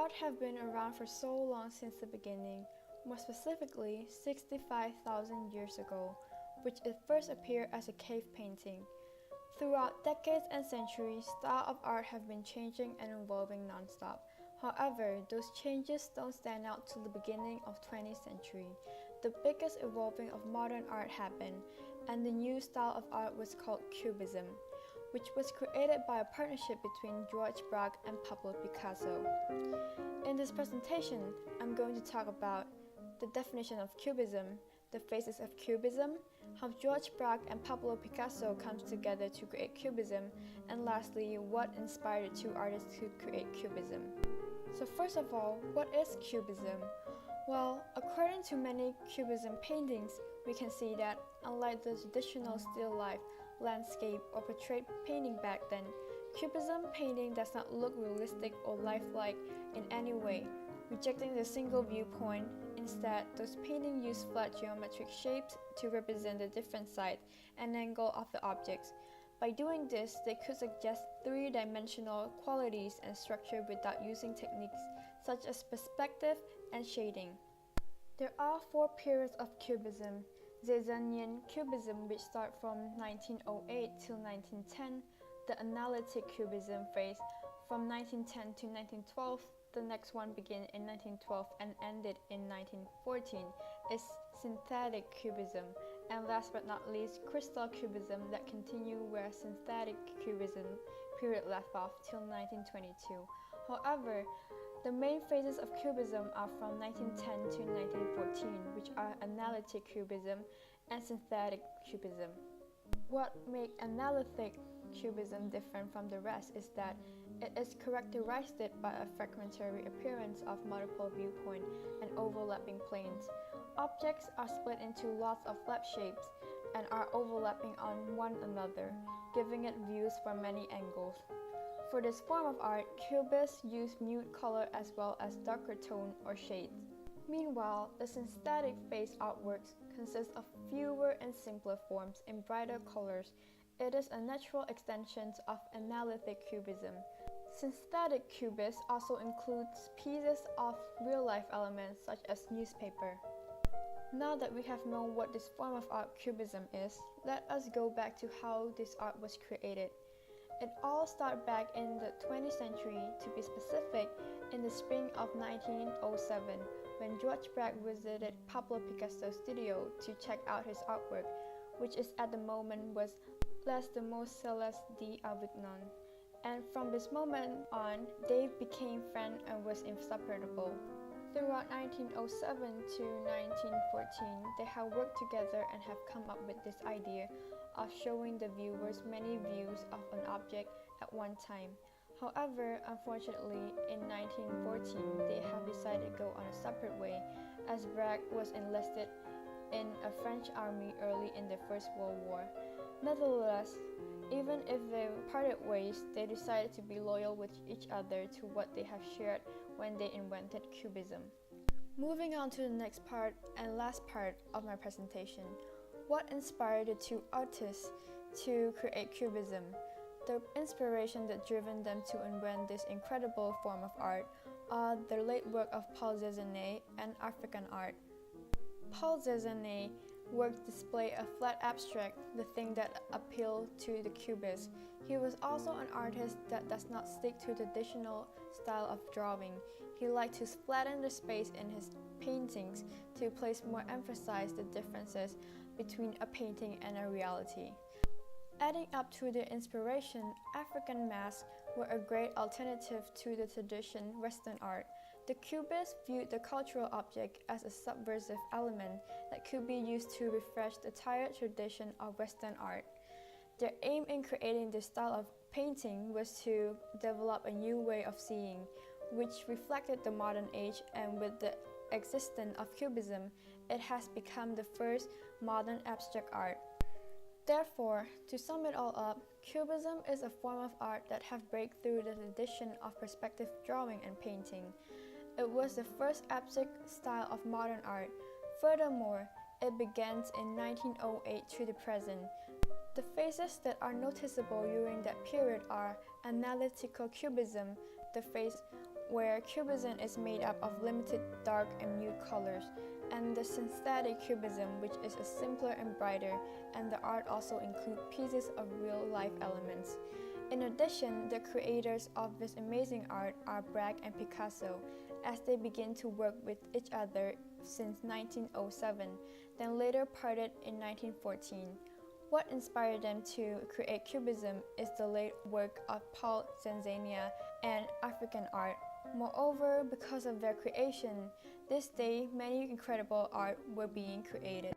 Art have been around for so long since the beginning, more specifically 65,000 years ago, which it first appeared as a cave painting. Throughout decades and centuries, style of art have been changing and evolving non-stop. However, those changes don't stand out till the beginning of 20th century. The biggest evolving of modern art happened, and the new style of art was called cubism, which was created by a partnership between Georges and Pablo Picasso. In this presentation, I'm going to talk about the definition of cubism, the phases of cubism, how Georges and Pablo Picasso comes together to create cubism, and lastly, what inspired the two artists to create cubism. So first of all, what is cubism? Well, according to many cubism paintings, we can see that unlike the traditional still life, landscape, or portrait painting back then, cubism painting does not look realistic or lifelike in any way, rejecting the single viewpoint. Instead, those paintings use flat geometric shapes to represent the different sides and angle of the objects. By doing this, they could suggest three-dimensional qualities and structure without using techniques such as perspective and shading. There are four periods of cubism: Cézannean cubism, which starts from 1908 till 1910, the analytic cubism phase from 1910 to 1912. The next one began in 1912 and ended in 1914 is synthetic cubism, and last but not least, crystal cubism that continued where synthetic cubism period left off till 1922. However, the main phases of cubism are from 1910 to 1914, which are analytic cubism and synthetic cubism. What makes analytic cubism different from the rest is that it is characterized by a fragmentary appearance of multiple viewpoints and overlapping planes. Objects are split into lots of lap shapes and are overlapping on one another, giving it views from many angles. For this form of art, cubists use mute color as well as darker tone or shades. Meanwhile, the synthetic phase artworks consist of fewer and simpler forms in brighter colors. It is a natural extension of analytic cubism. Synthetic cubism also includes pieces of real-life elements such as newspaper. Now that we have known what this form of art cubism is, let us go back to how this art was created. It all started back in the 20th century, to be specific, in the spring of 1907, when Georges visited Pablo Picasso's studio to check out his artwork, which is at the moment was Les Demoiselles Célestes d'Avignon. And from this moment on, they became friends and was inseparable. Throughout 1907 to 1914, they have worked together and have come up with this idea of showing the viewers many views of an object at one time. However, unfortunately, in 1914, they have decided to go on a separate way, as Braque was enlisted in a French army early in the First World War. Nevertheless, even if they parted ways, they decided to be loyal with each other to what they have shared when they invented cubism. Moving on to the next part and last part of my presentation. What inspired the two artists to create cubism? The inspiration that driven them to invent this incredible form of art are the late work of Paul Cézanne and African art. Paul Cézanne work display a flat abstract, the thing that appealed to the cubist. He was also an artist that does not stick to the traditional style of drawing. He liked to flatten the space in his paintings to place more emphasis the differences between a painting and a reality. Adding up to their inspiration, African masks were a great alternative to the traditional Western art. The Cubists viewed the cultural object as a subversive element that could be used to refresh the tired tradition of Western art. Their aim in creating this style of painting was to develop a new way of seeing, which reflected the modern age, and with the existence of Cubism, it has become the first modern abstract art. Therefore, to sum it all up, Cubism is a form of art that have break through the tradition of perspective drawing and painting. It was the first abstract style of modern art. Furthermore, it begins in 1908 to the present. The phases that are noticeable during that period are analytical cubism, the phase where cubism is made up of limited dark and mute colors, and the synthetic cubism, which is a simpler and brighter, and the art also include pieces of real-life elements. In addition, the creators of this amazing art are Braque and Picasso, as they begin to work with each other since 1907, then later parted in 1914. What inspired them to create cubism is the late work of Paul Zenzania and African art. Moreover, because of their creation, this day many incredible art were being created.